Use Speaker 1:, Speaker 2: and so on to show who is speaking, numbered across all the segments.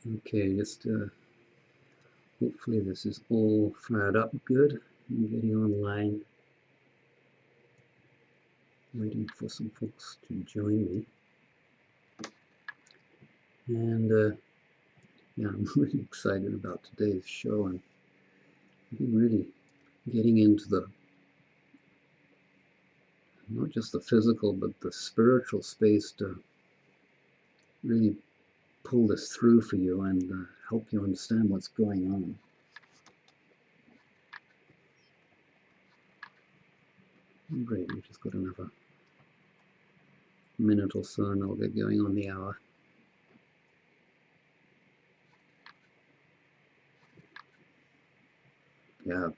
Speaker 1: Okay, just hopefully this is all fired up good. I'm getting online, waiting for some folks to join me. And yeah, I'm really excited about today's show, and I'm really getting into the not just the physical but the spiritual space to really pull this through for you and help you understand what's going on. Great, we've just got another minute or so and I'll get going on the hour. Yeah, I've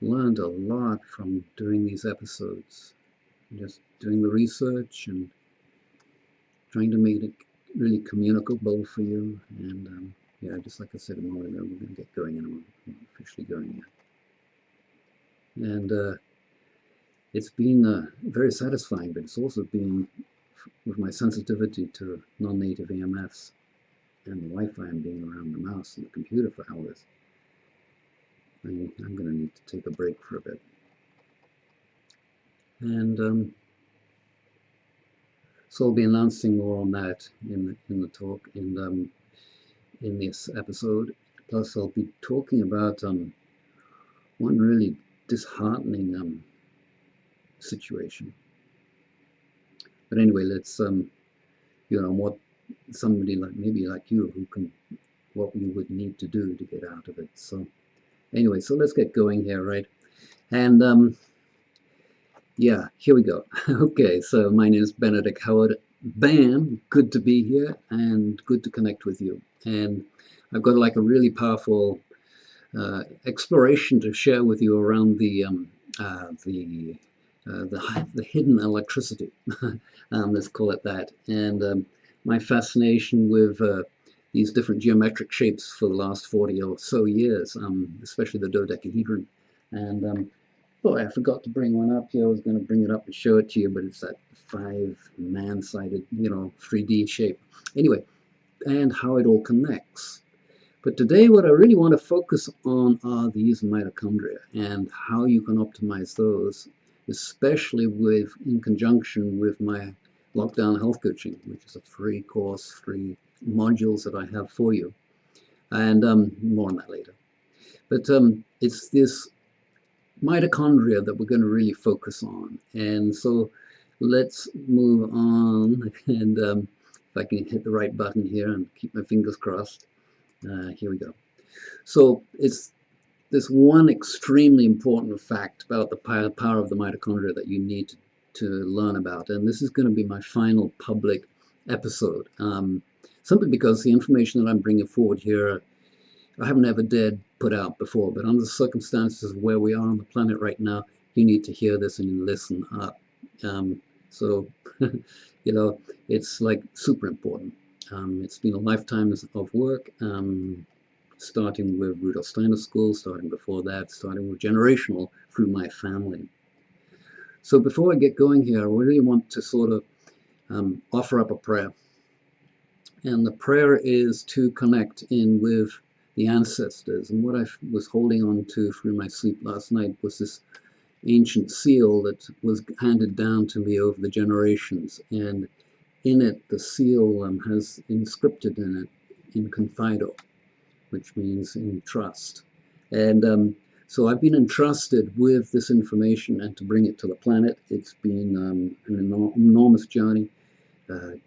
Speaker 1: learned a lot from doing these episodes, just doing the research and trying to make it really communicable for you. And yeah, just like I said a moment ago, we're going to get going in a moment. We're not officially going yet. And it's been very satisfying, but it's also been, with my sensitivity to non-native EMFs and the Wi-Fi and being around the mouse and the computer for hours, I'm going to need to take a break for a bit. And so I'll be announcing more on that in the talk in this episode. Plus, I'll be talking about one really disheartening situation. But anyway, let's what somebody like maybe like you who can, what you would need to do to get out of it. So anyway, so let's get going here, right? And yeah, here we go. Okay, so my name is Benedick Howard. Bam, good to be here and good to connect with you. And I've got like a really powerful exploration to share with you around the hidden electricity. Let's call it that. And my fascination with these different geometric shapes for the last 40 or so years, especially the dodecahedron. And boy, I forgot to bring one up here. I was going to bring it up and show it to you, but it's that 5-man-sided, 3D shape. Anyway, and how it all connects. But today what I really want to focus on are these mitochondria and how you can optimize those, especially in conjunction with my lockdown health coaching, which is a free course, free modules that I have for you. And more on that later. But it's this mitochondria that we're going to really focus on. And so let's move on. And if I can hit the right button here and keep my fingers crossed. Here we go. So it's this one extremely important fact about the power of the mitochondria that you need to learn about. And this is going to be my final public episode, simply because the information that I'm bringing forward here, I haven't ever dared put out before. But under the circumstances of where we are on the planet right now, you need to hear this and listen up. So, it's like super important. It's been a lifetime of work, starting with Rudolf Steiner School, starting before that, starting with generational through my family. So before I get going here, I really want to sort of offer up a prayer. And the prayer is to connect in with the ancestors. And what I was holding on to through my sleep last night was this ancient seal that was handed down to me over the generations. And in it, the seal has inscripted in it, in confido, which means in trust. And so I've been entrusted with this information and to bring it to the planet. It's been an enormous journey,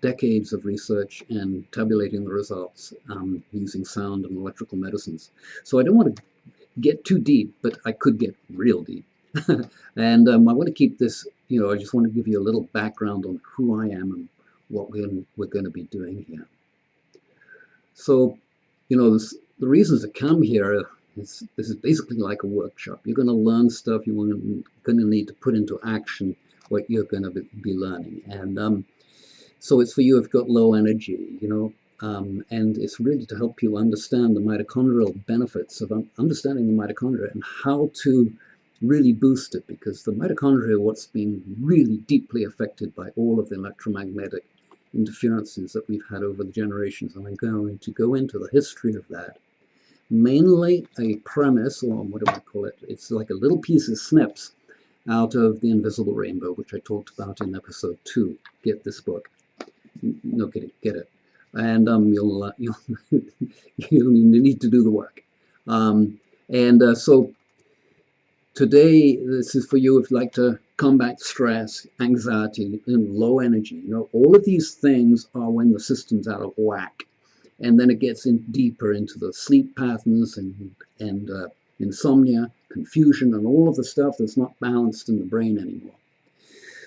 Speaker 1: decades of research and tabulating the results using sound and electrical medicines. So I don't want to get too deep, but I could get real deep. And I want to keep this, I just want to give you a little background on who I am and what we're going to be doing here. So, the reasons to come here, this is basically like a workshop. You're going to learn stuff. You're going to need to put into action what you're going to be learning. And so it's for you if you've got low energy, and it's really to help you understand the mitochondrial benefits of understanding the mitochondria and how to really boost it, because the mitochondria, what's being really deeply affected by all of the electromagnetic interferences that we've had over the generations, and I'm going to go into the history of that. Mainly a premise, or what do I call it? It's like a little piece of snips out of The Invisible Rainbow, which I talked about in episode 2. Get this book. No kidding, get it. And you'll need to do the work. So today, this is for you if you like to combat stress, anxiety, and low energy. You know, all of these things are when the system's out of whack. And then it gets in deeper into the sleep patterns and insomnia, confusion, and all of the stuff that's not balanced in the brain anymore.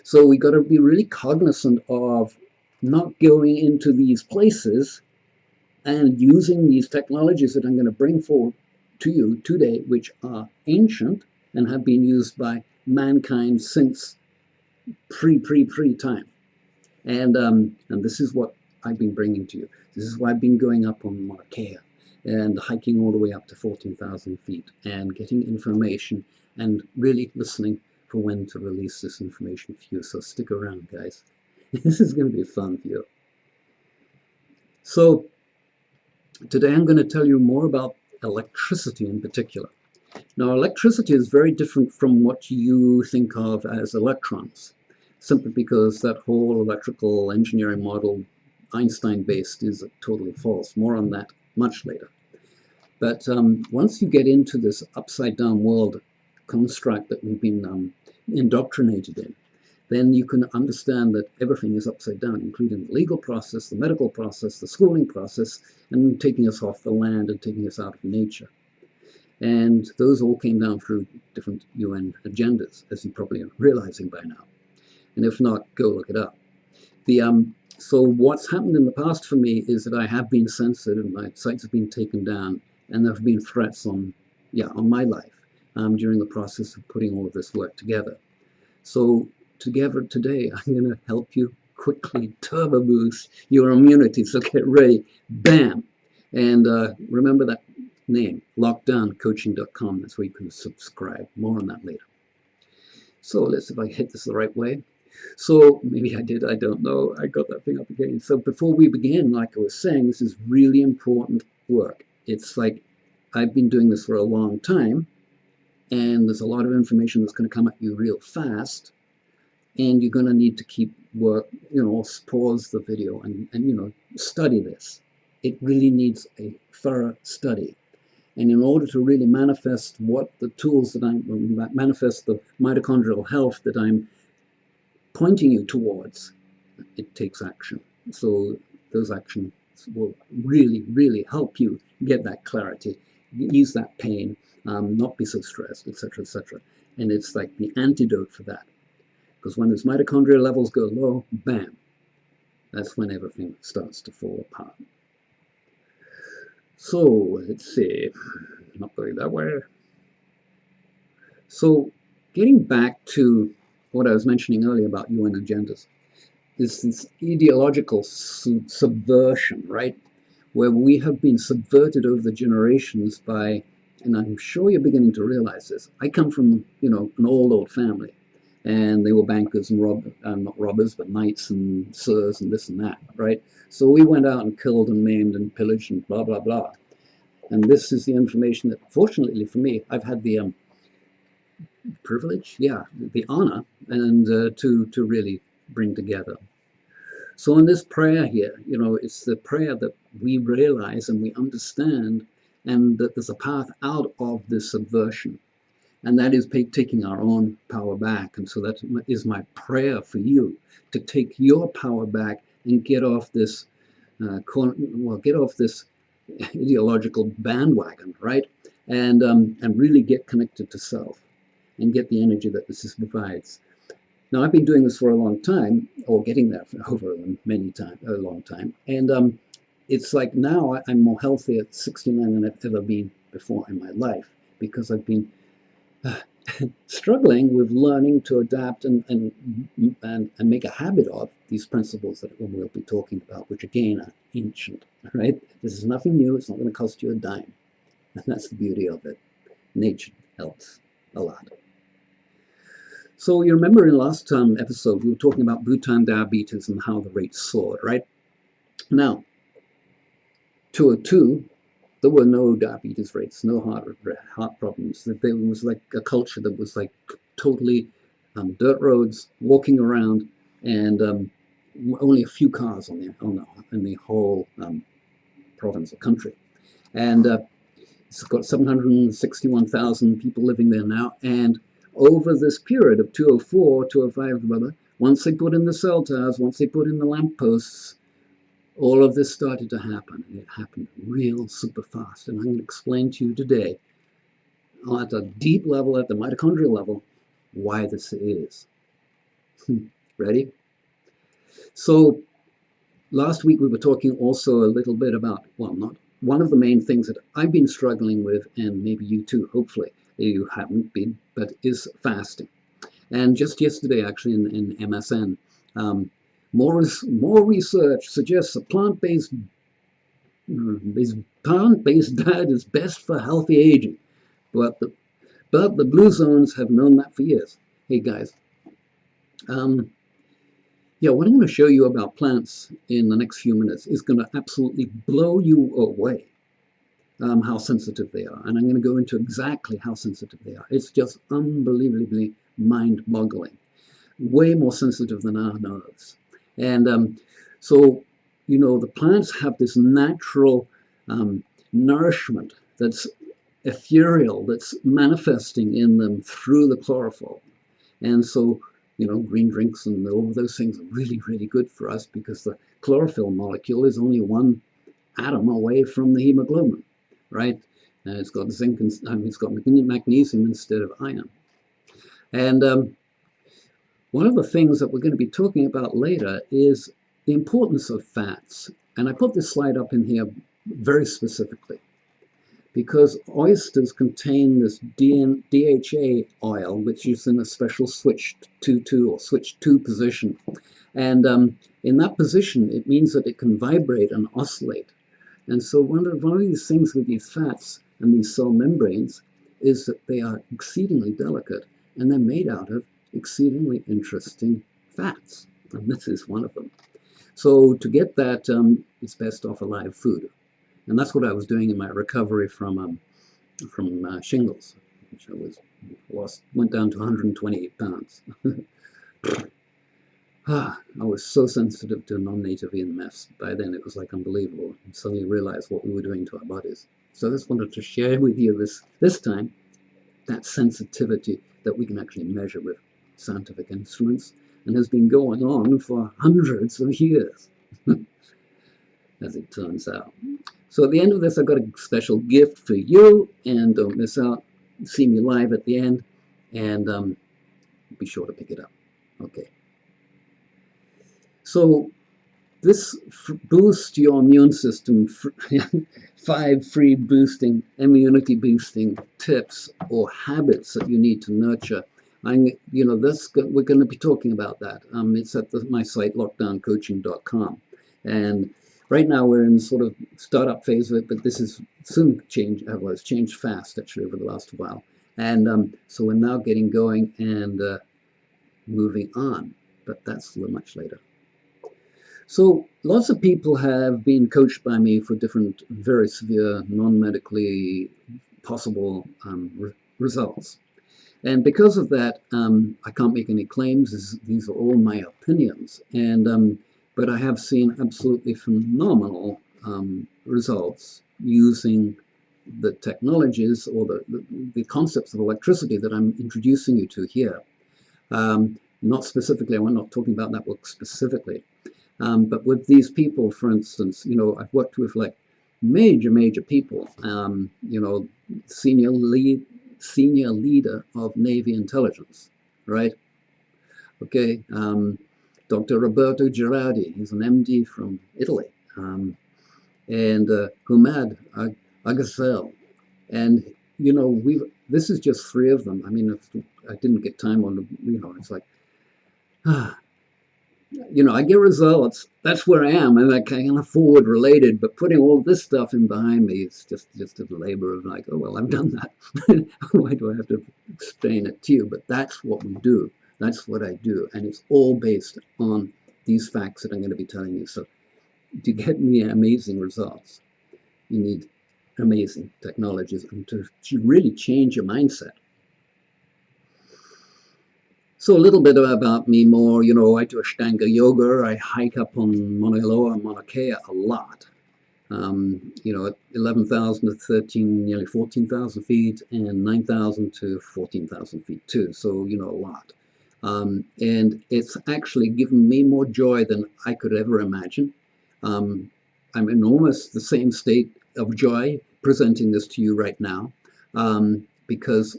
Speaker 1: So we got to be really cognizant of not going into these places and using these technologies that I'm going to bring forward to you today, which are ancient and have been used by mankind since pre time. And this is what I've been bringing to you. This is why I've been going up on Mauna Kea and hiking all the way up to 14,000 feet and getting information and really listening for when to release this information for you. So stick around, guys. This is going to be fun for you. So today I'm going to tell you more about electricity in particular. Now, electricity is very different from what you think of as electrons, simply because that whole electrical engineering model, Einstein-based, is totally false. More on that much later. But once you get into this upside-down world construct that we've been indoctrinated in, then you can understand that everything is upside down, including the legal process, the medical process, the schooling process, and taking us off the land and taking us out of nature. And those all came down through different UN agendas, as you probably are realizing by now. And if not, go look it up. So what's happened in the past for me is that I have been censored and my sites have been taken down, and there have been threats on my life during the process of putting all of this work together. So together today, I'm going to help you quickly turbo boost your immunity. So get ready, bam! And remember that name, lockdowncoaching.com. That's where you can subscribe. More on that later. So let's see if I hit this the right way. So maybe I did, I don't know. I got that thing up again. So before we begin, like I was saying, this is really important work. It's like I've been doing this for a long time, and there's a lot of information that's going to come at you real fast, and you're going to need to keep work, pause the video and study this. It really needs a thorough study. And in order to really manifest what the tools that manifest the mitochondrial health that I'm pointing you towards, it takes action. So those actions will really, really help you get that clarity, ease that pain, not be so stressed, etc., etc. And it's like the antidote for that. Because when those mitochondrial levels go low, bam, that's when everything starts to fall apart. So let's see, not going that way. So getting back to what I was mentioning earlier about UN agendas, is this ideological subversion, right? Where we have been subverted over the generations by, and I'm sure you're beginning to realize this. I come from, an old family, and they were bankers and not robbers, but knights and sirs and this and that, right? So we went out and killed and maimed and pillaged and blah, blah, blah. And this is the information that, fortunately for me, I've had the privilege, the honor, and to really bring together. So in this prayer here, it's the prayer that we realize and we understand, and that there's a path out of this subversion, and that is taking our own power back. And so that is my prayer for you, to take your power back and get off this, ideological bandwagon, right? And really get connected to self and get the energy that the system provides. Now, I've been doing this for a long time, or getting there for over a long time. And it's like now I'm more healthy at 69 than I've ever been before in my life, because I've been struggling with learning to adapt and make a habit of these principles that we'll be talking about, which again are ancient, right? This is nothing new. It's not going to cost you a dime. And that's the beauty of it. Nature helps a lot. So you remember in the last episode, we were talking about Bhutan diabetes and how the rates soared, right? Now, 202, there were no diabetes rates, no heart problems. There was like a culture that was like totally dirt roads, walking around, and only a few cars in the whole province or country. And it's got 761,000 people living there now. And over this period of 204, 205, once they put in the cell towers, once they put in the lampposts, all of this started to happen. It happened real super fast. And I'm going to explain to you today, at a deep level, at the mitochondrial level, why this is. Ready? So last week we were talking also a little bit about, well, not one of the main things that I've been struggling with, and maybe you too, hopefully you haven't been, but is fasting. And just yesterday, actually, in MSN, more research suggests a plant-based diet is best for healthy aging. But the blue zones have known that for years. Hey guys, yeah, what I'm going to show you about plants in the next few minutes is going to absolutely blow you away, how sensitive they are. And I'm going to go into exactly how sensitive they are. It's just unbelievably mind-boggling. Way more sensitive than our nerves. And so, you know, the plants have this natural nourishment that's ethereal, that's manifesting in them through the chlorophyll. And so, you know, green drinks and all of those things are really, really good for us because the chlorophyll molecule is only one atom away from the hemoglobin, right? And it's got zinc and it's got magnesium instead of iron. And one of the things that we're going to be talking about later is the importance of fats. And I put this slide up in here very specifically because oysters contain this DHA oil, which is in a special switch 2 or switch 2 position. And in that position, it means that it can vibrate and oscillate. And so one of these things with these fats and these cell membranes is that they are exceedingly delicate, and they're made out of exceedingly interesting fats. And this is one of them. So to get that, it's best off a live food. And that's what I was doing in my recovery from shingles, which went down to 128 pounds. I was so sensitive to non-native nnEMFs. By then it was like unbelievable. And suddenly realized what we were doing to our bodies. So I just wanted to share with you this time that sensitivity that we can actually measure with scientific instruments and has been going on for hundreds of years, as it turns out. So at the end of this, I've got a special gift for you, and don't miss out. See me live at the end, and be sure to pick it up. Okay. So this boosts your immune system. 5 free immunity boosting tips or habits that you need to nurture. You know, we're going to be talking about that. It's at my site, lockdowncoaching.com, and right now we're in sort of startup phase of it, but this is soon change. Well, it's changed fast actually over the last while, and so we're now getting going and moving on. But that's a little much later. So lots of people have been coached by me for different, very severe, non-medically possible results. And because of that, I can't make any claims. These are all my opinions. But I have seen absolutely phenomenal results using the technologies or the concepts of electricity that I'm introducing you to here. Not specifically, I'm not talking about that work specifically. But with these people, for instance, you know, I've worked with like major people, you know, senior leader of Navy intelligence, right? Okay, Dr. Roberto Girardi, he's an MD from Italy, and Humad Agasel, and you know, this is just 3 of them. I mean, I didn't get time on the, you know, it's like, you know, I get results. That's where I am, and I can afford related. But putting all this stuff in behind me, it's just a labor of like, oh well, I've done that. Why do I have to explain it to you? But that's what we do. That's what I do, and it's all based on these facts that I'm going to be telling you. So to get me amazing results, you need amazing technologies and to really change your mindset. So a little bit about me more, you know, I do Ashtanga yoga. I hike up on Mauna Loa and Mauna Kea a lot. You know, 11,000 to 13, nearly 14,000 feet, and 9,000 to 14,000 feet too. So, you know, a lot. And it's actually given me more joy than I could ever imagine. I'm in almost the same state of joy presenting this to you right now, because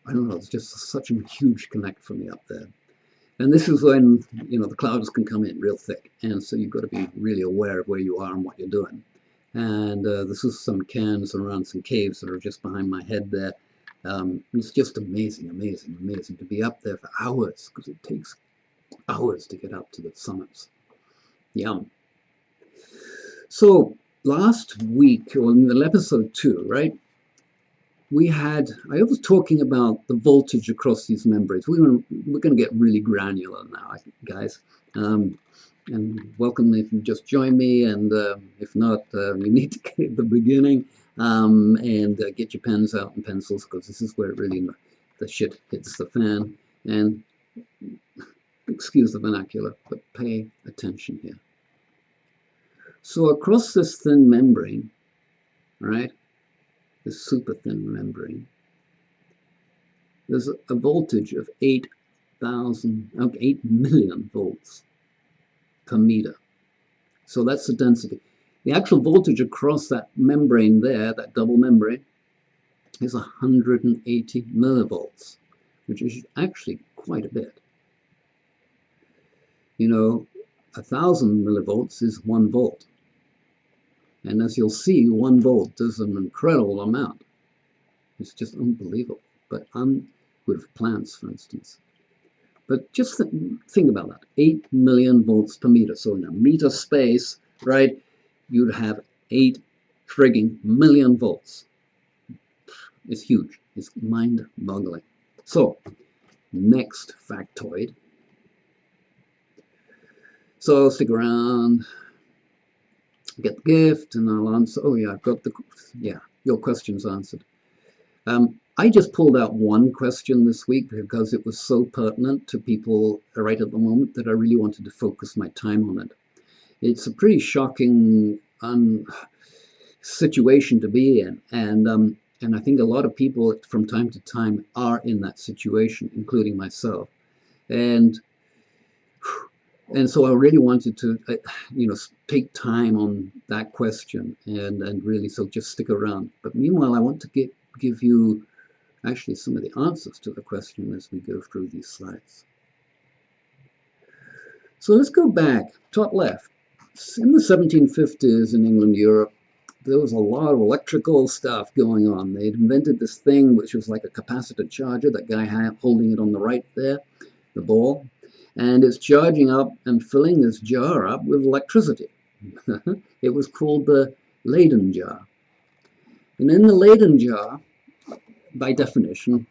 Speaker 1: I don't know, it's just such a huge connect for me up there. And this is when, you know, the clouds can come in real thick. And so you've got to be really aware of where you are and what you're doing. And this is some cairns around some caves that are just behind my head there. It's just amazing, amazing, amazing to be up there for hours, because it takes hours to get up to the summits. Yum. So last week, or in episode 2, right, I was talking about the voltage across these membranes. We're going to get really granular now, guys. And welcome if you just joined me, and if not, you need to get at the beginning and get your pens out and pencils, because this is where really the shit hits the fan. And excuse the vernacular, but pay attention here. So across this thin membrane, all right, this super thin membrane, there's a voltage of 8 million volts per meter. So that's the density. The actual voltage across that membrane there, that double membrane, is 180 millivolts, which is actually quite a bit. You know, 1,000 millivolts is 1 volt. And as you'll see, 1 volt is an incredible amount. It's just unbelievable. But with plants, for instance. But just think about that. 8 million volts per meter. So in a meter space, right, you'd have 8 frigging million volts. It's huge. It's mind-boggling. So, next factoid. So stick around, get the gift, and I'll answer. Oh yeah, I've got your questions answered. I just pulled out one question this week because it was so pertinent to people right at the moment that I really wanted to focus my time on it. It's a pretty shocking situation to be in, and I think a lot of people from time to time are in that situation, including myself. And so I really wanted to, take time on that question and really, so just stick around. But meanwhile, I want to give you actually some of the answers to the question as we go through these slides. So let's go back, top left. In the 1750s in England, Europe, there was a lot of electrical stuff going on. They'd invented this thing which was like a capacitor charger, that guy holding it on the right there, the ball. And it's charging up and filling this jar up with electricity. It was called the Leyden jar. And in the Leyden jar, by definition,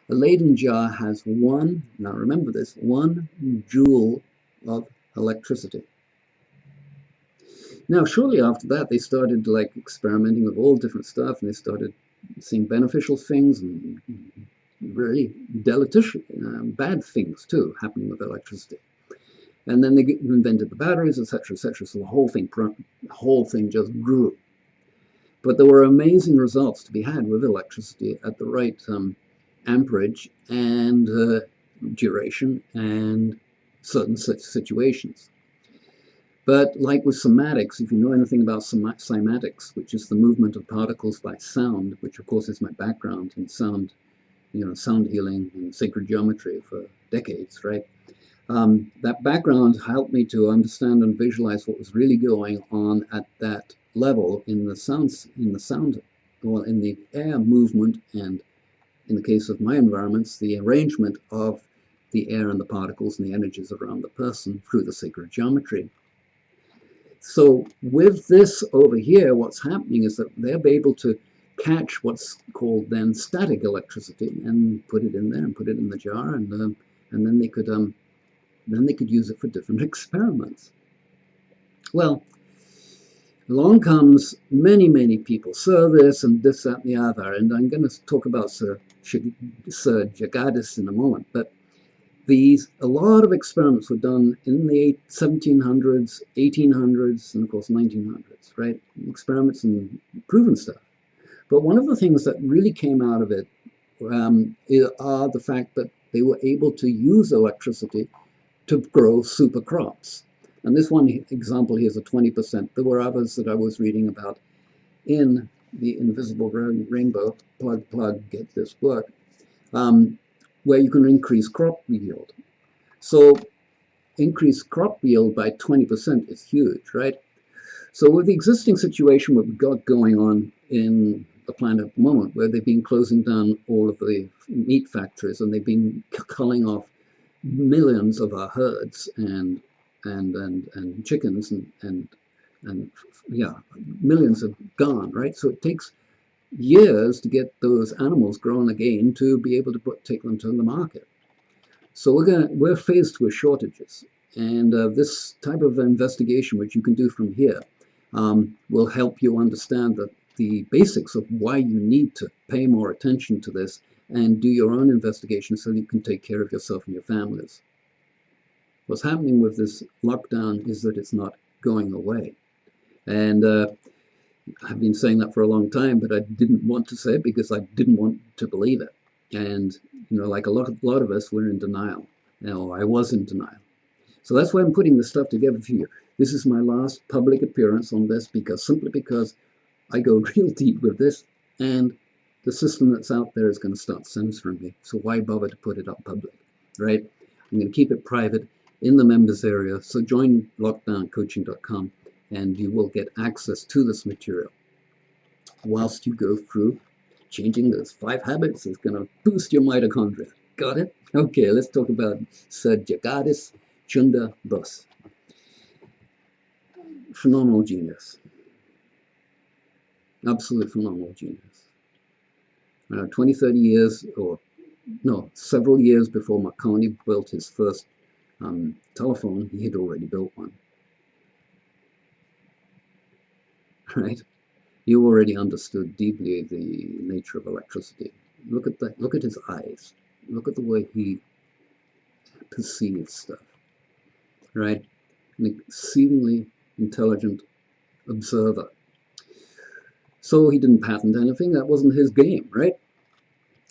Speaker 1: a Leyden jar has now remember this, 1 joule of electricity. Now, shortly after that, they started experimenting with all different stuff, and they started seeing beneficial things and really deleterious, bad things too, happening with electricity. And then they invented the batteries, etc., etc. So the whole thing just grew. But there were amazing results to be had with electricity at the right amperage and duration and certain situations. But like with cymatics, if you know anything about cymatics, which is the movement of particles by sound, which of course is my background in sound, sound healing and sacred geometry for decades, right? That background helped me to understand and visualize what was really going on at that level in the air movement, and in the case of my environments, the arrangement of the air and the particles and the energies around the person through the sacred geometry. So with this over here, what's happening is that they're able to catch what's called then static electricity and put it in there and put it in the jar, and and then they could use it for different experiments. Well, along comes many people, Sir this and this, that, and the other, and I'm going to talk about Sir Jagadis in a moment, but a lot of experiments were done in the 1700s, 1800s, and of course 1900s, right? Experiments and proven stuff. But one of the things that really came out of it are the fact that they were able to use electricity to grow super crops. And this one example here is a 20%. There were others that I was reading about in the Invisible Rainbow, plug, get this book, where you can increase crop yield. So increase crop yield by 20% is huge, right? So with the existing situation we've got going on in the planet at the moment, where they've been closing down all of the meat factories and they've been culling off millions of our herds and chickens and yeah, millions have gone, right? So it takes years to get those animals grown again to be able to take them to the market. So we're faced with shortages, and this type of investigation, which you can do from here, will help you understand the basics of why you need to pay more attention to this and do your own investigation so that you can take care of yourself and your families. What's happening with this lockdown is that it's not going away. And I've been saying that for a long time, but I didn't want to say it because I didn't want to believe it. And, you know, like a lot of us, we're in denial. Now, I was in denial. So that's why I'm putting this stuff together for you. This is my last public appearance on this simply because I go real deep with this, and the system that's out there is going to start censoring me. So why bother to put it up public, right? I'm going to keep it private in the members area. So join lockdowncoaching.com and you will get access to this material whilst you go through changing those 5 habits. Is going to boost your mitochondria. Got it? Okay, let's talk about Sir Jagadis Chunder Bose. Phenomenal genius. Absolute phenomenal genius. 20, 30 years, or no, several years before Marconi built his first telephone, he had already built one. Right? He already understood deeply the nature of electricity. Look at that. Look at his eyes. Look at the way he perceives stuff. Right? An exceedingly intelligent observer. So he didn't patent anything. That wasn't his game, right?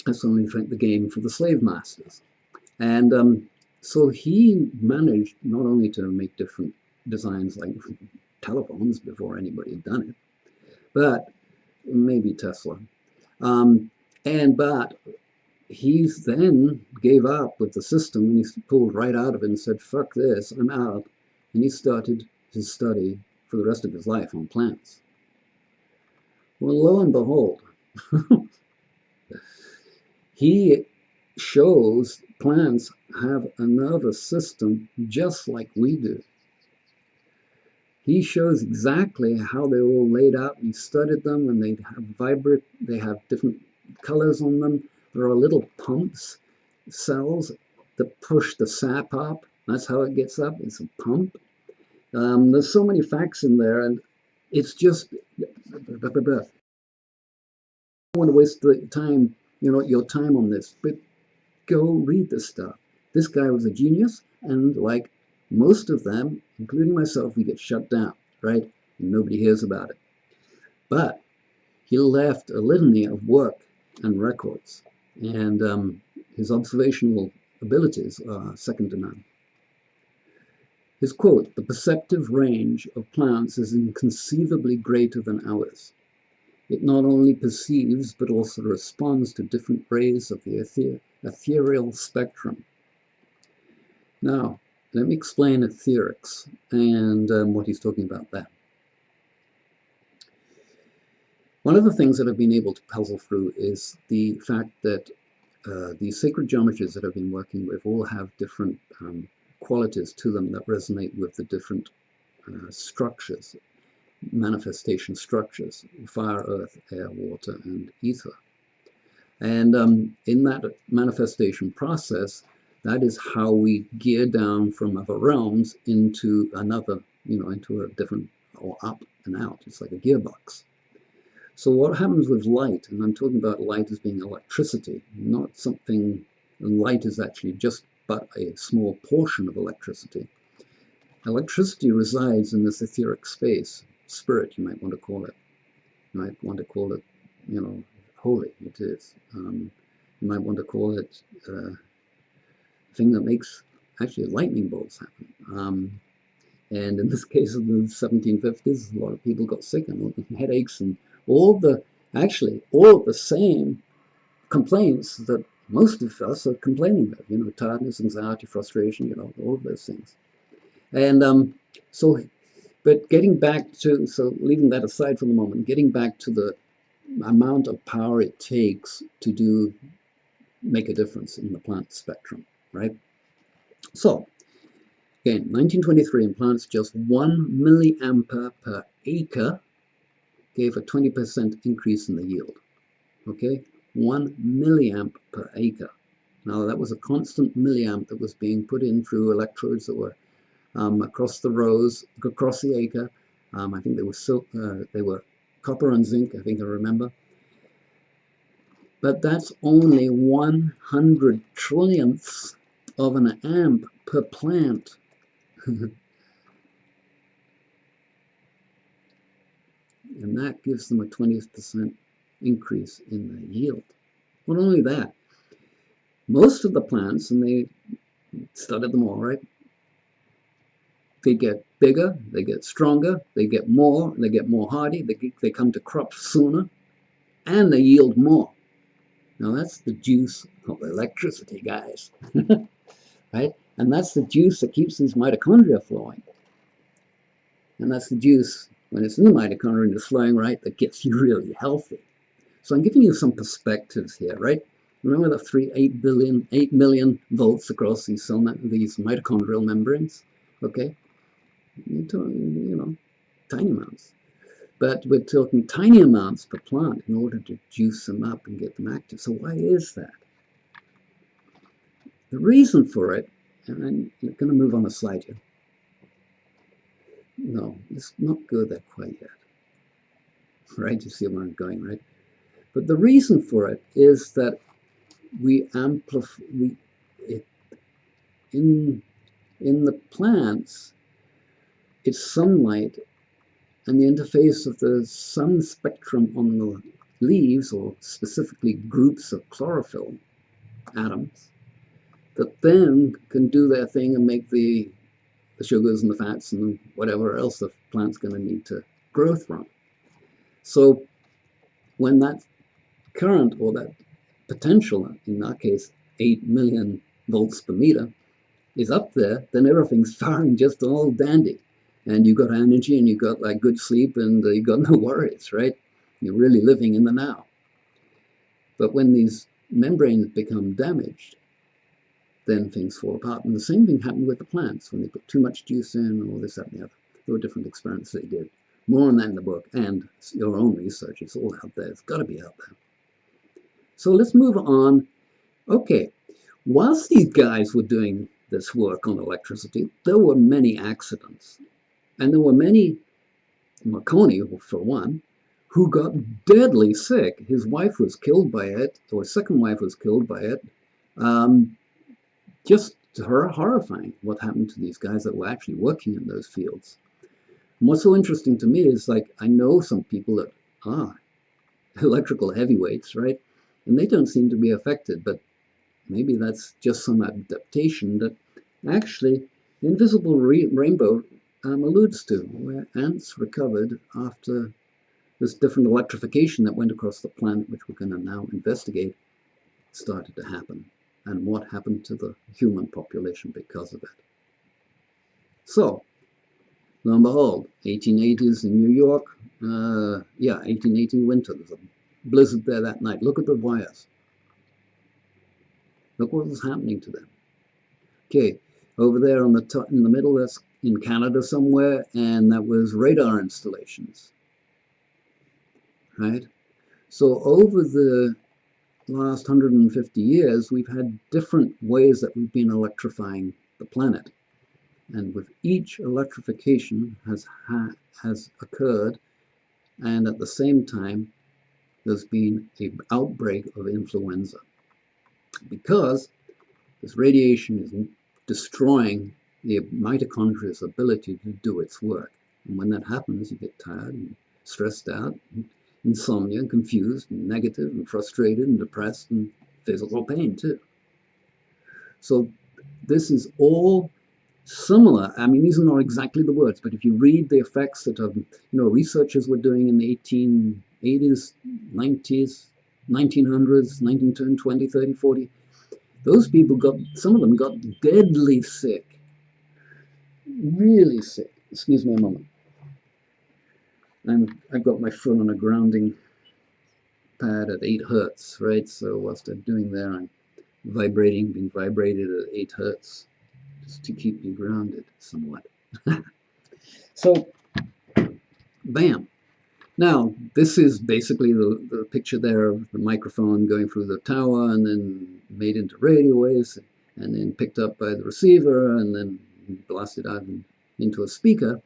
Speaker 1: That's only the game for the slave masters. And so he managed not only to make different designs like telephones before anybody had done it, but maybe Tesla. But he then gave up with the system, and he pulled right out of it and said, fuck this, I'm out. And he started his study for the rest of his life on plants. Well, lo and behold, he shows plants have a nervous system just like we do. He shows exactly how they're all laid out. He studied them, and they have different colors on them. There are little pumps, cells that push the sap up. That's how it gets up. It's a pump. There's so many facts in there, and it's just, I don't want to waste the time, your time on this, but go read this stuff. This guy was a genius, and like most of them, including myself, we get shut down, right? And nobody hears about it. But he left a litany of work and records, and his observational abilities are second to none. His quote, "The perceptive range of plants is inconceivably greater than ours. It not only perceives, but also responds to different rays of the ethereal spectrum." Now, let me explain etherics and what he's talking about there. One of the things that I've been able to puzzle through is the fact that these sacred geometries that I've been working with all have different qualities to them that resonate with the different structures, manifestation structures: fire, earth, air, water, and ether. And in that manifestation process, That is how we gear down from other realms into another, into a different, or up and out. It's like a gearbox. So what happens with light, and I'm talking about light as being electricity, not something, light is actually just but a small portion of electricity. Electricity resides in this etheric space, spirit you might want to call it. You might want to call it, holy, it is. You might want to call it thing that makes actually lightning bolts happen. And in this case of the 1750s, a lot of people got sick and headaches and all the same complaints that most of us are complaining of, tiredness, anxiety, frustration, all of those things. And but getting back to, leaving that aside for the moment, getting back to the amount of power it takes to make a difference in the plant spectrum, right? So, again, 1923 in plants, just 1 milliampere per acre gave a 20% increase in the yield. Okay, 1 milliamp per acre. Now that was a constant milliamp that was being put in through electrodes that were across the rows, across the acre. I think they were copper and zinc, I think I remember. But that's only 100 trillionths of an amp per plant. And that gives them a 20% increase in the yield. Not only that, most of the plants, and they studied them all, right? They get bigger, they get stronger, they get more hardy, they come to crop sooner, and they yield more. Now that's the juice of electricity, guys. Right? And that's the juice that keeps these mitochondria flowing. And that's the juice, when it's in the mitochondria and it's flowing right, that gets you really healthy. So I'm giving you some perspectives here, right? Remember the 8 million volts across these mitochondrial membranes? Okay? Tiny amounts. But we're talking tiny amounts per plant in order to juice them up and get them active. So why is that? The reason for it, and I'm going to move on a slide here. No, let's not go there quite yet. Right? You see where I'm going, right? But the reason for it is that we amplify, in the plants, it's sunlight and the interface of the sun spectrum on the leaves, or specifically groups of chlorophyll atoms, that then can do their thing and make the sugars and the fats and whatever else the plant's going to need to grow from. So when that current, or that potential, in our case 8 million volts per meter, is up there, then everything's firing just all dandy. And you've got energy, and you've got like good sleep, and you've got no worries, right? You're really living in the now. But when these membranes become damaged, then things fall apart. And the same thing happened with the plants when they put too much juice in, or this, that, and the other. There were different experiments they did. More on that in the book, and your own research. It's all out there. It's got to be out there. So let's move on. Okay, whilst these guys were doing this work on electricity, there were many accidents. And there were many, Marconi, for one, who got deadly sick. His wife was killed by it, or his second wife was killed by it. Just horrifying what happened to these guys that were actually working in those fields. And what's so interesting to me is, like, I know some people that are electrical heavyweights, right? And they don't seem to be affected, but maybe that's just some adaptation that actually the invisible rainbow alludes to, where ants recovered after this different electrification that went across the planet, which we're going to now investigate, started to happen, and what happened to the human population because of it. So, lo and behold, 1880s in New York, 1880 winter, there's a blizzard there that night. Look at the wires. Look what was happening to them. Okay, over there on the top, in the middle, that's in Canada somewhere, and that was radar installations, right? So over the last 150 years, we've had different ways that we've been electrifying the planet. And with each electrification has occurred, and at the same time, there's been an outbreak of influenza. Because this radiation is destroying the mitochondria's ability to do its work. And when that happens, you get tired and stressed out, and insomnia, and confused, and negative, and frustrated, and depressed, and physical pain too. So this is all similar. I mean, these are not exactly the words, but if you read the effects that researchers were doing in the 1880s, 90s, 1900s, 1910, 20, 30, 40, those people some of them got deadly sick, really sick. Excuse me a moment. I've got my foot on a grounding pad at 8 hertz, right? So whilst I'm doing there, I'm being vibrated at 8 hertz, just to keep me grounded somewhat. So, bam. Now, this is basically the picture there of the microphone going through the tower and then made into radio waves and then picked up by the receiver and then blasted out into a speaker.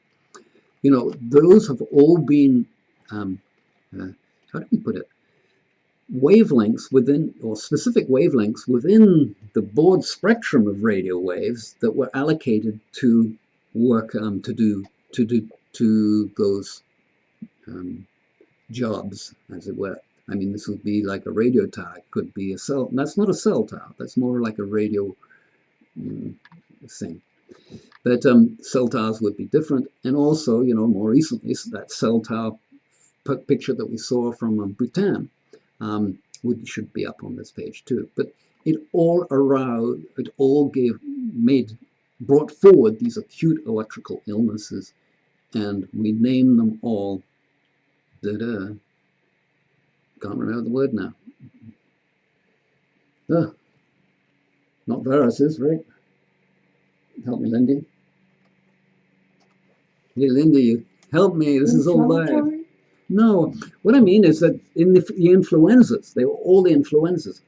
Speaker 1: You know, those have all been, how do we put it? Wavelengths within, or specific wavelengths within the broad spectrum of radio waves that were allocated to work to those jobs, as it were. I mean, this would be like a radio tower. It could be a cell. That's not a cell tower. That's more like a radio thing. But cell towers would be different. And also, you know, more recently, that cell tower picture that we saw from Bhutan should be up on this page too. But it all brought forward these acute electrical illnesses, and we name them all. Can't remember the word now. Not viruses, right? Help me, Lindy. Hey, Lindy, you help me. This is all live. No, what I mean is that in the influenzas, they were all the influenzas.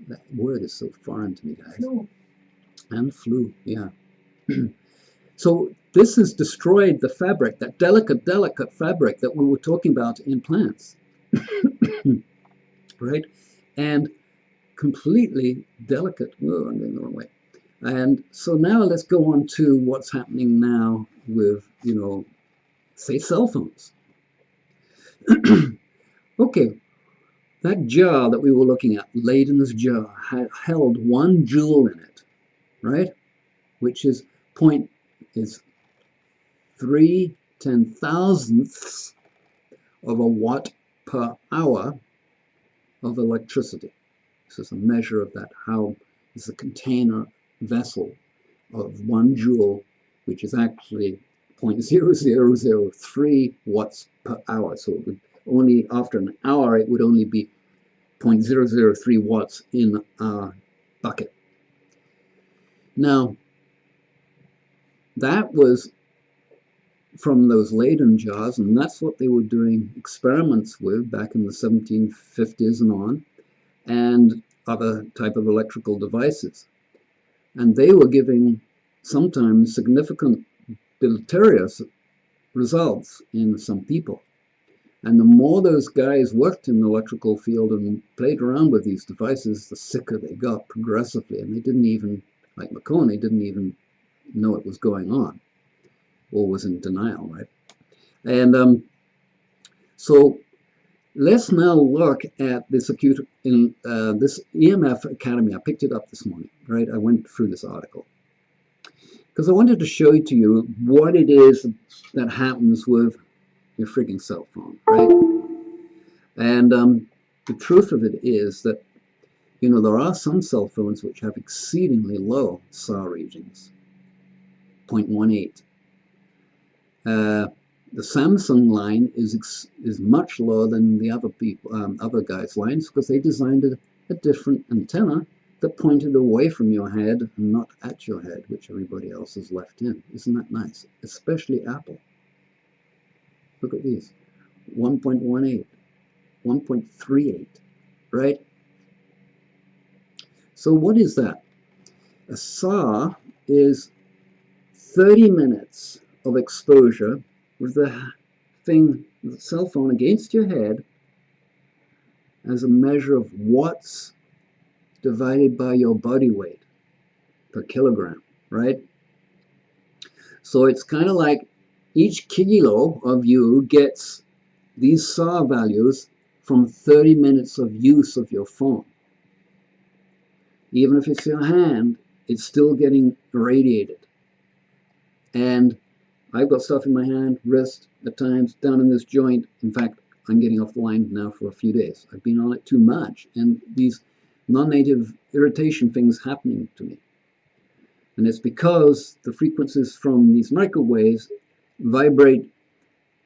Speaker 1: That word is so foreign to me, guys. Flu. And flu, yeah. So this has destroyed the fabric, that delicate fabric that we were talking about in plants, right? And completely delicate. Whoa, I'm going the wrong way. And so now let's go on to what's happening now with, you know, say cell phones. Okay, that jar that we were looking at, Leiden's jar, held 1 joule in it, right? Which is 3/10,000ths of a watt per hour of electricity. This is a measure of that. How is a container vessel of 1 joule, which is actually 0.0003 watts per hour. So it would only, after an hour, it would only be 0.003 watts in a bucket. Now, that was from those Leyden jars, and that's what they were doing experiments with back in the 1750s and on, and other type of electrical devices. And they were giving sometimes significant deleterious results in some people. And the more those guys worked in the electrical field and played around with these devices, the sicker they got progressively. And they didn't even, like McCone, didn't even know it was going on, or was in denial, right? And so let's now look at this acute, this EMF Academy. I picked it up this morning, right? I went through this article because I wanted to show to you what it is that happens with your freaking cell phone, right? And the truth of it is that, you know, there are some cell phones which have exceedingly low SAR readings, 0.18. The Samsung line is much lower than the other guys' lines, because they designed a different antenna that pointed away from your head and not at your head, which everybody else has left in. Isn't that nice? Especially Apple. Look at these, 1.18, 1.38, right? So what is that? A SAW is 30 minutes of exposure with the thing, the cell phone against your head as a measure of watts divided by your body weight per kilogram, right? So it's kind of like each kilo of you gets these SAW values from 30 minutes of use of your phone. Even if it's your hand, it's still getting irradiated. And I've got stuff in my hand, wrist, at times, down in this joint. In fact, I'm getting off the line now for a few days. I've been on it too much, and these non-native irritation things happening to me. And it's because the frequencies from these microwaves vibrate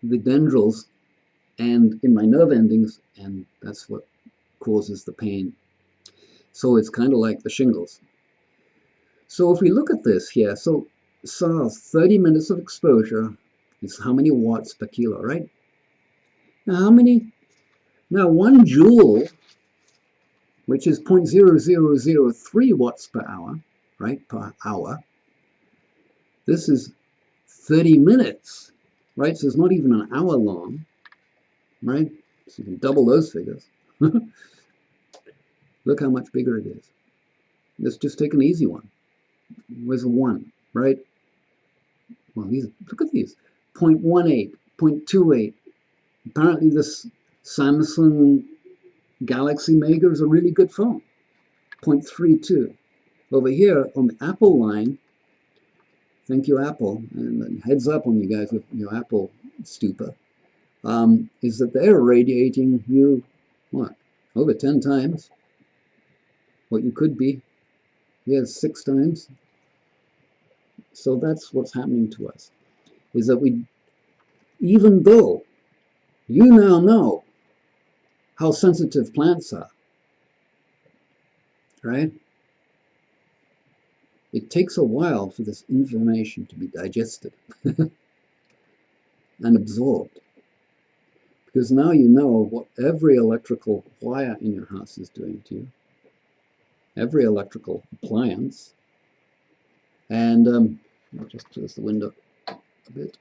Speaker 1: the dendrils and in my nerve endings, and that's what causes the pain. So it's kind of like the shingles. So if we look at this here, so SARS, 30 minutes of exposure is how many watts per kilo, right? Now how many? Now 1 joule, which is 0.0003 watts per hour, right, per hour. This is 30 minutes, right? So it's not even an hour long, right? So you can double those figures. Look how much bigger it is. Let's just take an easy one. Where's a 1, right? Well, look at these. 0.18, 0.28. Apparently this Samsung Galaxy Mega is a really good phone. 0.32. Over here on the Apple line, thank you Apple, and heads up on you guys with your Apple stupor, is that they're radiating you, what, over 10 times what you could be. Yes, 6 times. So that's what's happening to us, is that we, even though you now know how sensitive plants are, right? It takes a while for this information to be digested and absorbed. Because now you know what every electrical wire in your house is doing to you, every electrical appliance. And I'll just close the window a bit.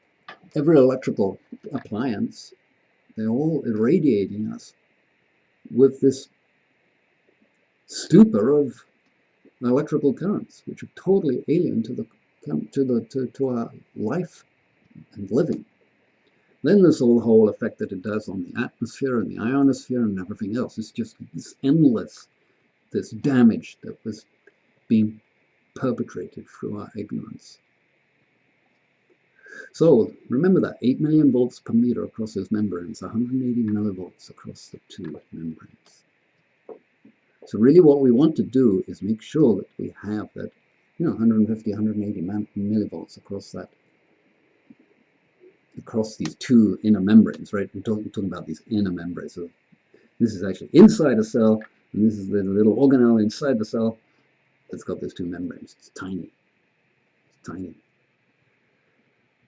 Speaker 1: Every electrical appliance, they're all irradiating us with this stupor of electrical currents, which are totally alien to our life and living. Then there's the whole effect that it does on the atmosphere and the ionosphere and everything else. It's just this endless, this damage that was being perpetrated through our ignorance. So remember that 8 million volts per meter across those membranes, 180 millivolts across the 2 membranes. So really what we want to do is make sure that we have that, 150, 180 millivolts across that, across these 2 inner membranes, right? We're talking about these inner membranes. So this is actually inside a cell, and this is the little organelle inside the cell that's got those 2 membranes. It's tiny. It's tiny.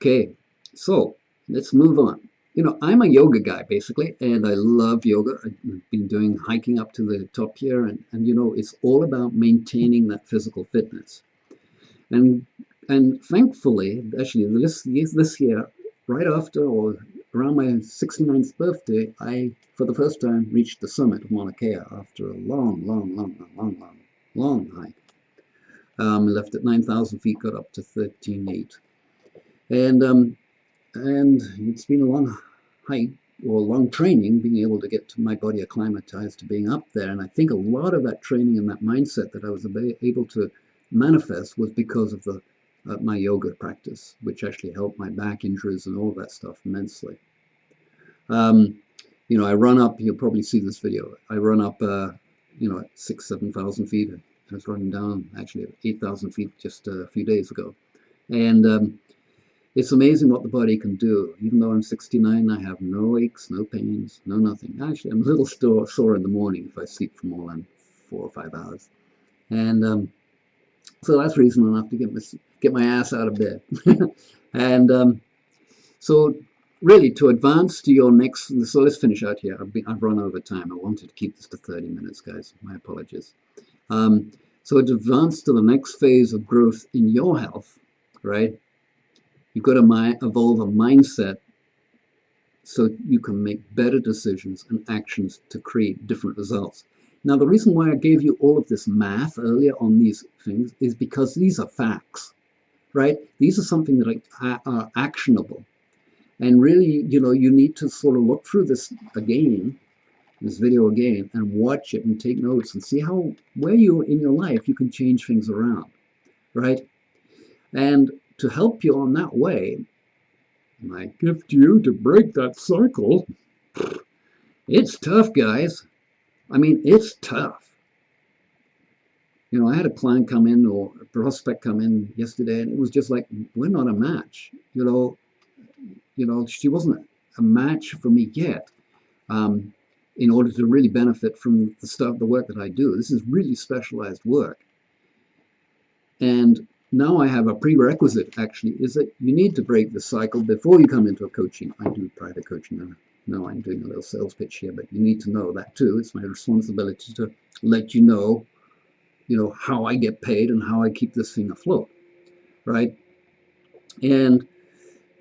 Speaker 1: Okay, so let's move on. I'm a yoga guy, basically, and I love yoga. I've been doing hiking up to the top here, and it's all about maintaining that physical fitness. And thankfully, actually, this year, right after or around my 69th birthday, I, for the first time, reached the summit of Mauna Kea after a long hike. Left at 9,000 feet, got up to 13,800. And it's been a long hike or long training, being able to get my body acclimatized to being up there. And I think a lot of that training and that mindset that I was able to manifest was because of my yoga practice, which actually helped my back injuries and all that stuff immensely. I run up, you'll probably see this video, I run up, at 6,000-7,000 feet. I was running down actually at 8,000 feet just a few days ago. And it's amazing what the body can do. Even though I'm 69, I have no aches, no pains, no nothing. Actually, I'm a little sore in the morning if I sleep for more than 4 or 5 hours. And so that's reason enough to get my ass out of bed. And so really, to advance to your next, so let's finish out here. I've run over time. I wanted to keep this to 30 minutes, guys. My apologies. So to advance to the next phase of growth in your health, right, you've got to evolve a mindset so you can make better decisions and actions to create different results. Now, the reason why I gave you all of this math earlier on these things is because these are facts, right? These are something that are actionable. And really, you need to sort of look through this again, this video again, and watch it and take notes and see where you in your life you can change things around, right? And to help you on that way, my gift to you to break that cycle, it's tough, guys. I mean, it's tough. I had a client come in or a prospect come in yesterday, and it was just like, we're not a match. She wasn't a match for me yet. In order to really benefit from the work that I do. This is really specialized work. And now I have a prerequisite, actually, is that you need to break the cycle before you come into a coaching. I do private coaching. No, I'm doing a little sales pitch here, but you need to know that too. It's my responsibility to let you know, how I get paid and how I keep this thing afloat, right? And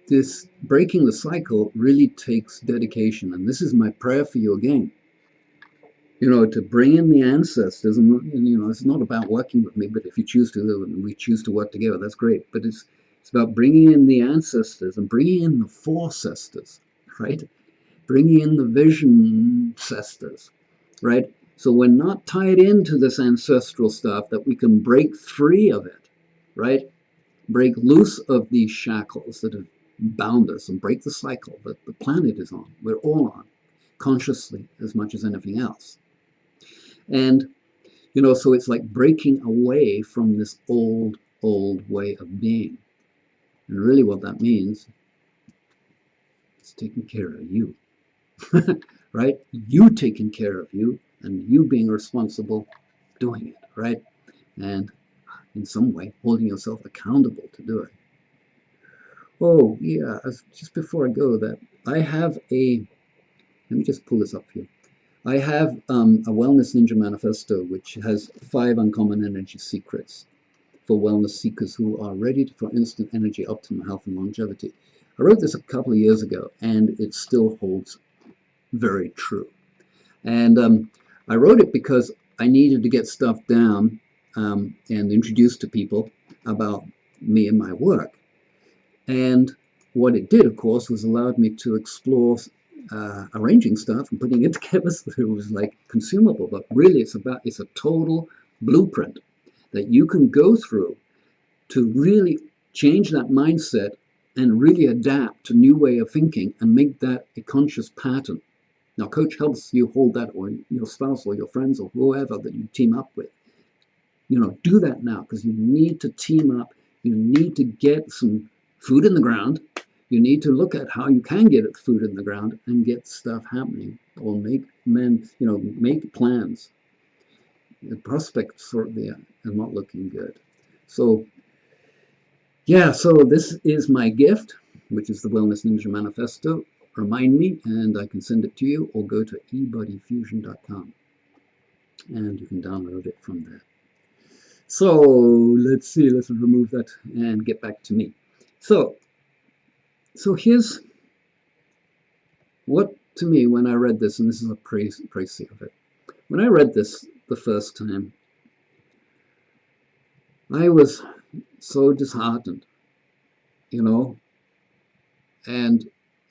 Speaker 1: this breaking the cycle really takes dedication. And this is my prayer for you again. To bring in the ancestors, and it's not about working with me, but if you choose to, and we choose to work together, that's great. But it's about bringing in the ancestors and bringing in the forecestors, right? Bringing in the vision cestors, right? So we're not tied into this ancestral stuff, that we can break free of it, right? Break loose of these shackles that have bound us and break the cycle that the planet is on. We're all on, consciously as much as anything else. And, so it's like breaking away from this old way of being. And really what that means is taking care of you, right? You taking care of you and you being responsible doing it, right? And in some way, holding yourself accountable to do it. Oh, yeah, just before I go, that I have let me just pull this up here. I have a Wellness Ninja Manifesto, which has 5 uncommon energy secrets for wellness seekers who are ready for instant energy, optimum health, and longevity. I wrote this a couple of years ago, and it still holds very true. And I wrote it because I needed to get stuff down and introduced to people about me and my work. And what it did, of course, was allowed me to explore arranging stuff and putting it together so it was like consumable. But really, it's a total blueprint that you can go through to really change that mindset and really adapt to a new way of thinking and make that a conscious pattern. Now, coach helps you hold that, or your spouse or your friends or whoever that you team up with. Do that now, because you need to team up. You need to get some food in the ground. You need to look at how you can get food in the ground and get stuff happening, or make plans. The prospects are not looking good. So, yeah, so this is my gift, which is the Wellness Ninja Manifesto. Remind me, and I can send it to you, or go to ebodyfusion.com, and you can download it from there. So let's see, let's remove that and get back to me. So here's what, to me, when I read this, and this is a précis of it, when I read this the first time, I was so disheartened, and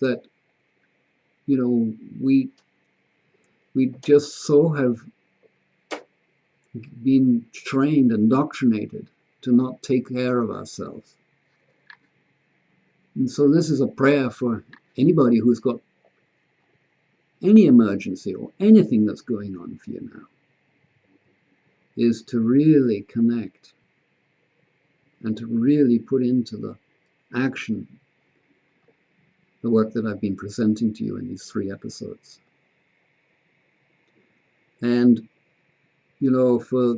Speaker 1: that, we just so have been trained, indoctrinated to not take care of ourselves. And so this is a prayer for anybody who's got any emergency or anything that's going on for you now, is to really connect and to really put into the action the work that I've been presenting to you in these 3 episodes. And, for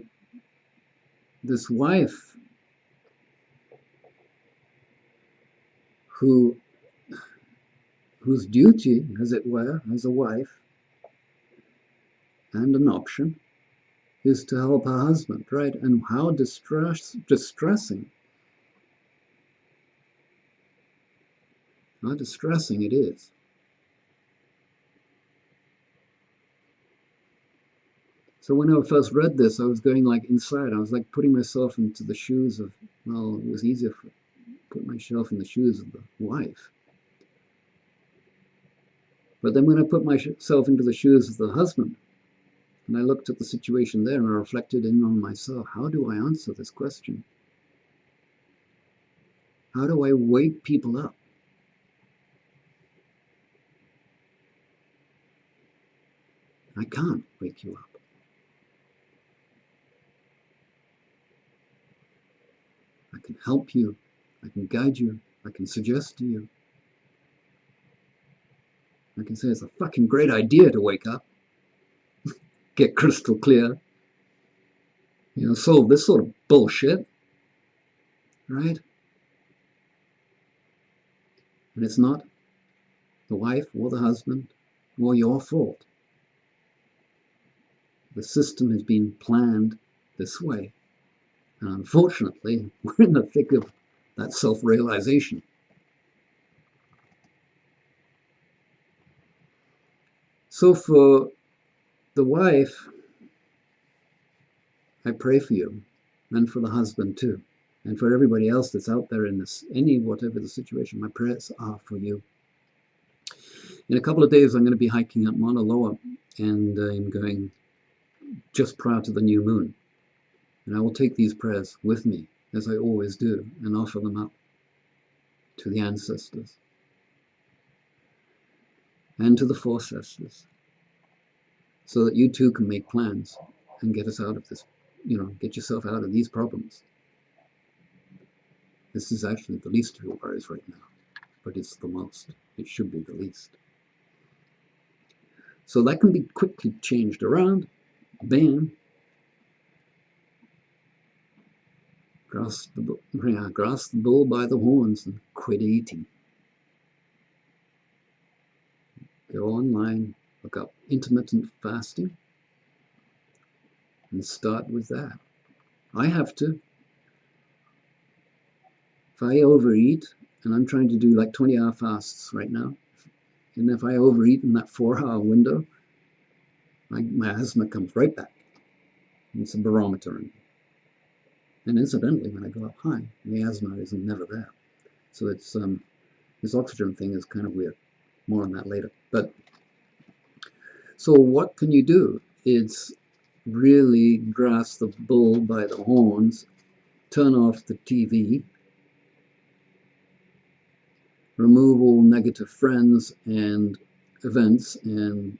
Speaker 1: this wife whose duty, as it were, as a wife, and an option, is to help her husband, right? And how distressing. How distressing it is. So when I first read this, I was going like inside. I was like putting myself into the shoes of, well, it was easier to put myself in the shoes of the wife. But then when I put myself into the shoes of the husband, and I looked at the situation there and I reflected in on myself, how do I answer this question? How do I wake people up? I can't wake you up. I can help you. I can guide you. I can suggest to you. I can say it's a fucking great idea to wake up, get crystal clear, solve this sort of bullshit, right? And it's not the wife or the husband or your fault. The system has been planned this way. And unfortunately, we're in the thick of that self-realization. So for the wife, I pray for you, and for the husband too, and for everybody else that's out there in this, whatever the situation, my prayers are for you. In a couple of days, I'm going to be hiking up Mauna Loa, and I'm going just prior to the new moon. And I will take these prayers with me, as I always do, and offer them up to the ancestors and to the forecasters, so that you too can make plans and get us out of this, get yourself out of these problems. This is actually the least of your worries right now, but it's the most. It should be the least. So that can be quickly changed around. Bam. Grasp the bull by the horns and quit eating. Go online, look up intermittent fasting, and start with that. I have to. If I overeat, and I'm trying to do like 20-hour fasts right now, and if I overeat in that 4-hour window, my asthma comes right back. It's a barometer. And incidentally, when I go up high, the asthma is never there. So it's this oxygen thing is kind of weird. More on that later. But so what can you do? It's really grasp the bull by the horns, turn off the TV, remove all negative friends and events and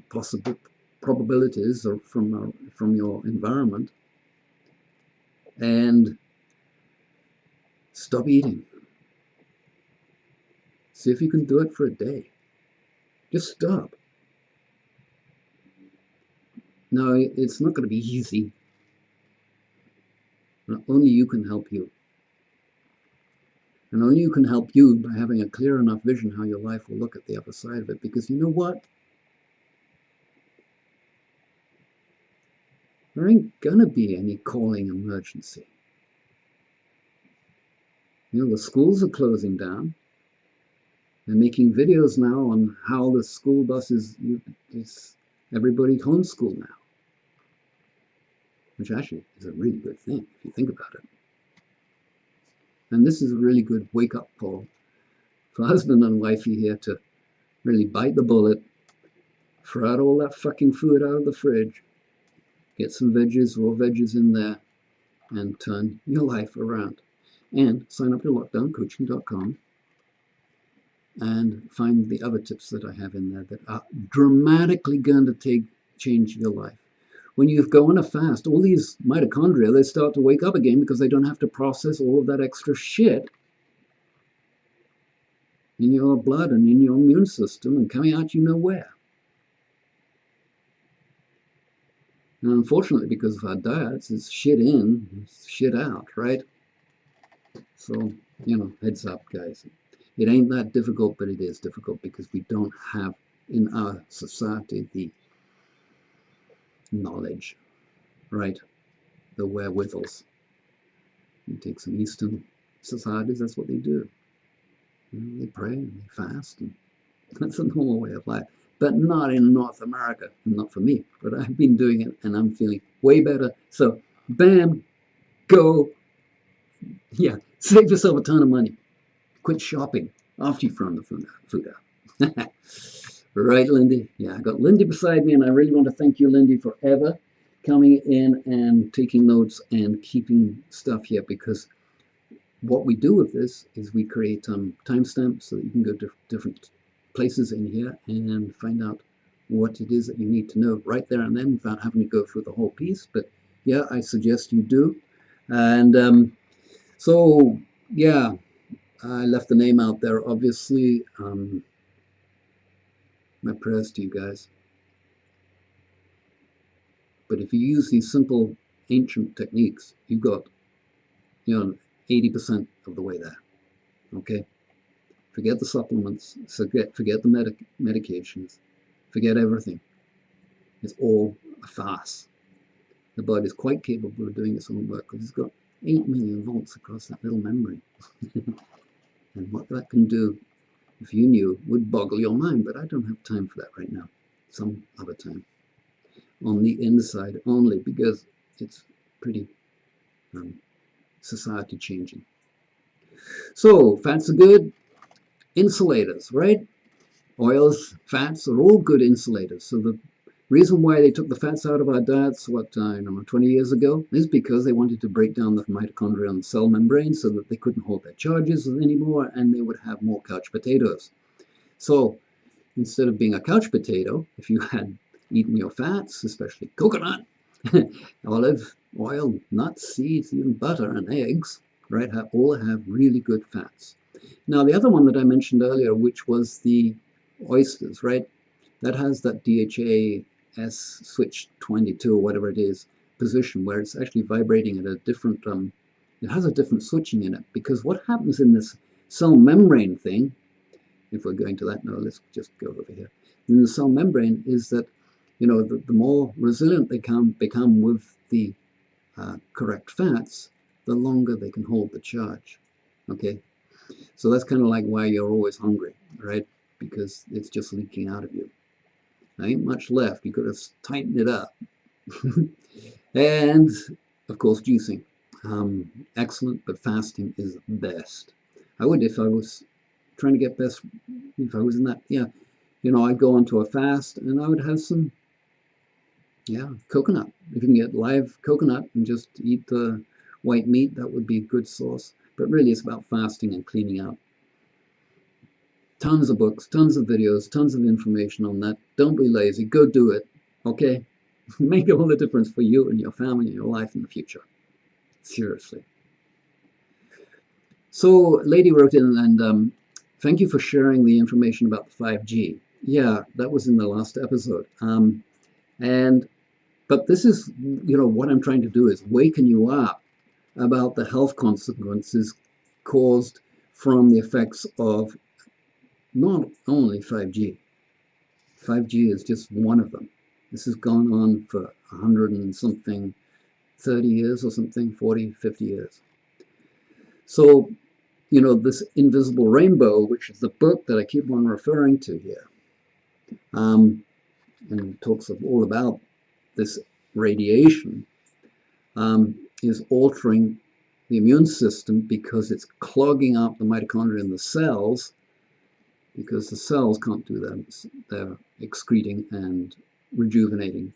Speaker 1: possible probabilities from your environment, and stop eating. See if you can do it for a day. Just stop. Now, it's not going to be easy. Only you can help you. And only you can help you by having a clear enough vision how your life will look at the other side of it. Because you know what? There ain't going to be any calling emergency. The schools are closing down. They're making videos now on how the school buses, it's everybody homeschool now. Which actually is a really good thing, if you think about it. And this is a really good wake-up call for husband and wifey here to really bite the bullet, throw out all that fucking food out of the fridge, get some veggies, raw veggies in there, and turn your life around. And sign up to lockdowncoaching.com and find the other tips that I have in there that are dramatically going to change your life. When you go on a fast, all these mitochondria, they start to wake up again because they don't have to process all of that extra shit in your blood and in your immune system and coming out you know where. And unfortunately, because of our diets, it's shit in, shit out, right? So, heads up, guys. It ain't that difficult, but it is difficult because we don't have in our society the knowledge right? The wherewithals. You take some Eastern societies, that's what they do. They pray and they fast, and that's a normal way of life. But not in North America, not for me. But I've been doing it, and I'm feeling way better. So, bam, go. Yeah, save yourself a ton of money. Quit shopping after you've thrown the food out. Right, Lindy? Yeah, I got Lindy beside me, and I really want to thank you, Lindy, for ever coming in and taking notes and keeping stuff here, because what we do with this is we create timestamps so that you can go to different places in here and find out what it is that you need to know right there and then without having to go through the whole piece. But yeah, I suggest you do. And so, yeah, I left the name out there, obviously. My prayers to you guys. But if you use these simple ancient techniques, you've got, 80% of the way there. Okay? Forget the supplements, forget the medications, forget everything. It's all a farce. The body is quite capable of doing its own work because it's got 8 million volts across that little membrane. And what that can do, if you knew, would boggle your mind, but I don't have time for that right now. Some other time. On the inside only, because it's pretty society changing. So, fats are good. Insulators, right? Oils, fats are all good insulators. So the reason why they took the fats out of our diets, 20 years ago, is because they wanted to break down the mitochondria on the cell membrane so that they couldn't hold their charges anymore and they would have more couch potatoes. So instead of being a couch potato, if you had eaten your fats, especially coconut, olive oil, nuts, seeds, even butter and eggs, right, all have really good fats. Now, the other one that I mentioned earlier, which was the oysters, right, that has that DHA-S switch 22 or whatever it is position where it's actually vibrating at a different, it has a different switching in it, because what happens in this cell membrane thing, if we're going to that, no, let's just go over here. In the cell membrane is that, the more resilient they can become with the correct fats, the longer they can hold the charge, okay? So that's kind of like why you're always hungry, right? Because it's just leaking out of you. There ain't much left. You've got to tighten it up. And, of course, juicing. Excellent, but fasting is best. I would, if I was trying to get best, if I was in that, I'd go onto a fast and I would have some, coconut. If you can get live coconut and just eat the white meat, that would be a good source. But really, it's about fasting and cleaning out. Tons of books, tons of videos, tons of information on that. Don't be lazy. Go do it, okay? Make all the difference for you and your family and your life in the future. Seriously. So, lady wrote in and thank you for sharing the information about the 5G. Yeah, that was in the last episode. But this is, what I'm trying to do is waken you up about the health consequences caused from the effects of not only 5G. 5G is just one of them. This has gone on for 100 and something, 30 years or something, 40, 50 years. So, this invisible rainbow, which is the book that I keep on referring to here, and it talks all about this radiation, is altering the immune system because it's clogging up the mitochondria in the cells, because the cells can't do that. They're excreting and rejuvenating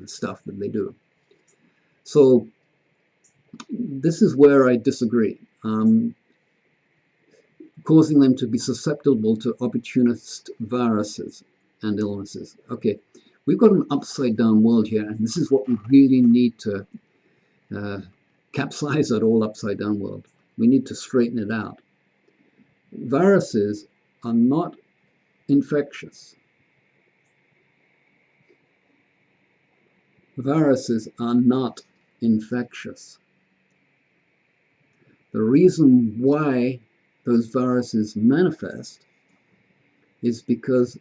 Speaker 1: stuff that they do. So this is where I disagree. Causing them to be susceptible to opportunist viruses and illnesses. Okay, we've got an upside down world here, and this is what we really need to capsize that all upside down world. We need to straighten it out. Viruses are not infectious. Viruses are not infectious. The reason why those viruses manifest is because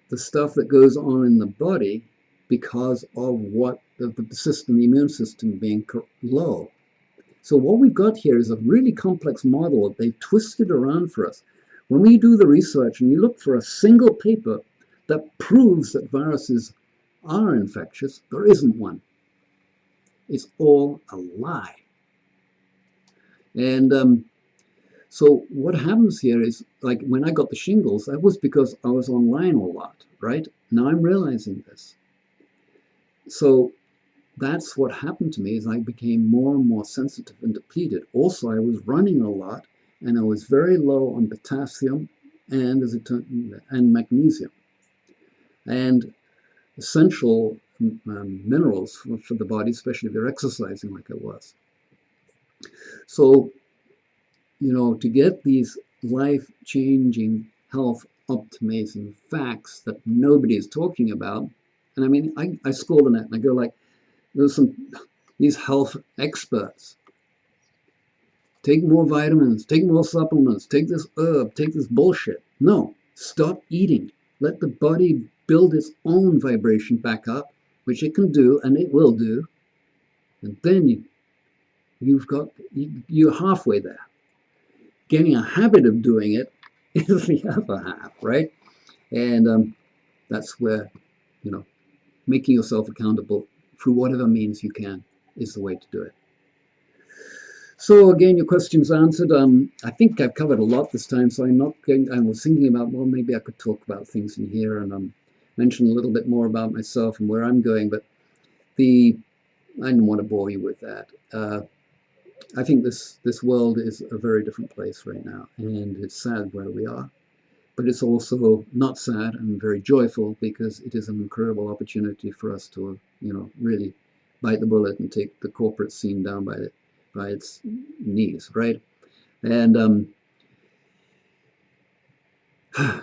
Speaker 1: the stuff that goes on in the body because of what the system, the immune system being low. So what we've got here is a really complex model that they've twisted around for us. When we do the research and you look for a single paper that proves that viruses are infectious, there isn't one. It's all a lie. And so what happens here is, like when I got the shingles, that was because I was online a lot, right? Now I'm realizing this. So that's what happened to me, is I became more and more sensitive and depleted. Also, I was running a lot, and I was very low on potassium and, as it turned, and magnesium, and essential minerals for the body, especially if you're exercising like I was. So, you know, to get these life-changing, health-optimizing facts that nobody is talking about, and I mean, I scroll the net and I go like, there's these health experts. Take more vitamins, take more supplements, take this herb, take this bullshit. No, stop eating. Let the body build its own vibration back up, which it can do, and it will do. And then you're halfway there. Getting a habit of doing it is the other half, right? And that's where, you know, making yourself accountable through whatever means you can is the way to do it. So again, your question's answered. I think I've covered a lot this time, so I was thinking about, well, maybe I could talk about things in here and mention a little bit more about myself and where I'm going, but I didn't want to bore you with that. I think this world is a very different place right now, and it's sad where we are, but it's also not sad and very joyful, because it is an incredible opportunity for us to, you know, really bite the bullet and take the corporate scene down by its knees, right? And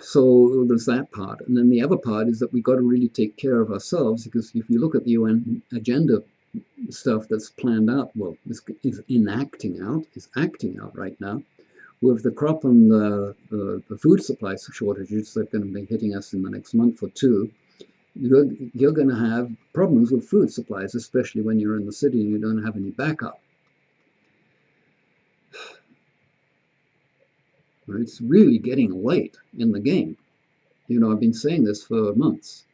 Speaker 1: so there's that part. And then the other part is that we've got to really take care of ourselves, because if you look at the UN agenda stuff that's planned out, well, is acting out right now, with the crop and the food supply shortages that are going to be hitting us in the next month or two. You're going to have problems with food supplies, especially when you're in the city and you don't have any backup. It's really getting late in the game. You know, I've been saying this for months.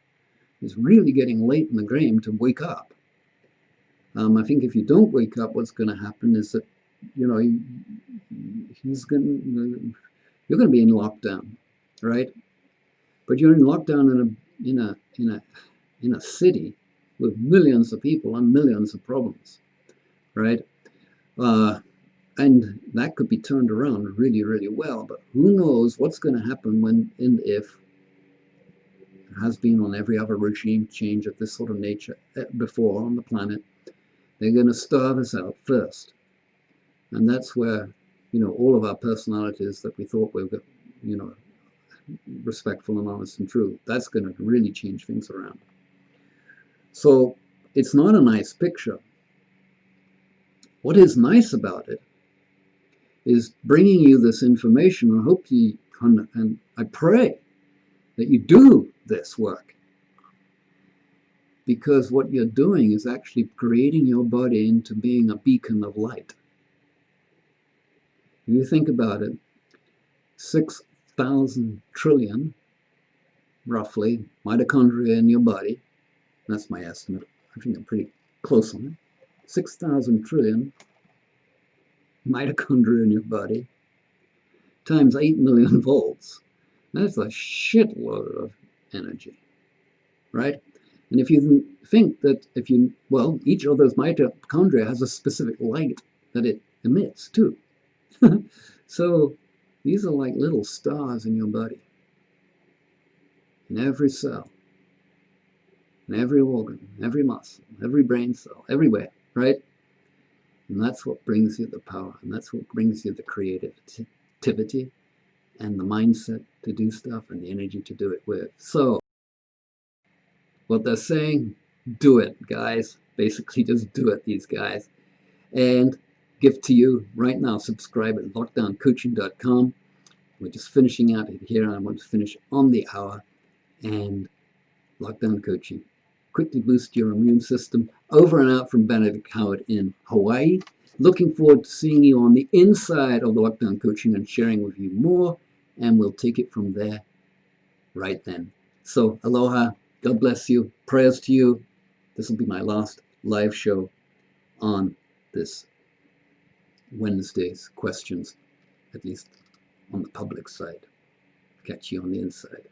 Speaker 1: It's really getting late in the game to wake up. I think if you don't wake up, what's going to happen is that, you know, you're going to be in lockdown, right? But you're in lockdown in a city with millions of people and millions of problems, right? And that could be turned around really, really well. But who knows what's going to happen when and if it has been on every other regime change of this sort of nature before on the planet. They're going to starve us out first. And that's where, you know, all of our personalities that we thought we were, you know, respectful and honest and true, that's going to really change things around. So it's not a nice picture. What is nice about it is bringing you this information. I hope you, and I pray that you do this work, because what you're doing is actually creating your body into being a beacon of light. If you think about it, 6,000 trillion, roughly, mitochondria in your body. That's my estimate. I think I'm pretty close on it. 6,000 trillion mitochondria in your body times 8 million volts. That's a shitload of energy, right? And if you think that each of those mitochondria has a specific light that it emits too. So these are like little stars in your body, in every cell, in every organ, every muscle, every brain cell, everywhere, right? And that's what brings you the power, and that's what brings you the creativity and the mindset to do stuff and the energy to do it with. So what they're saying, do it, guys. Basically, just do it, these guys. And gift to you right now. Subscribe at lockdowncoaching.com. We're just finishing out here. I want to finish on the hour. And Lockdown Coaching. quickly boost your immune system. Over and out from Benedick Howard in Hawaii. Looking forward to seeing you on the inside of the Lockdown Coaching and sharing with you more, and we'll take it from there right then. So aloha, God bless you, prayers to you. This will be my last live show on this Wednesday's questions, at least on the public side. Catch you on the inside.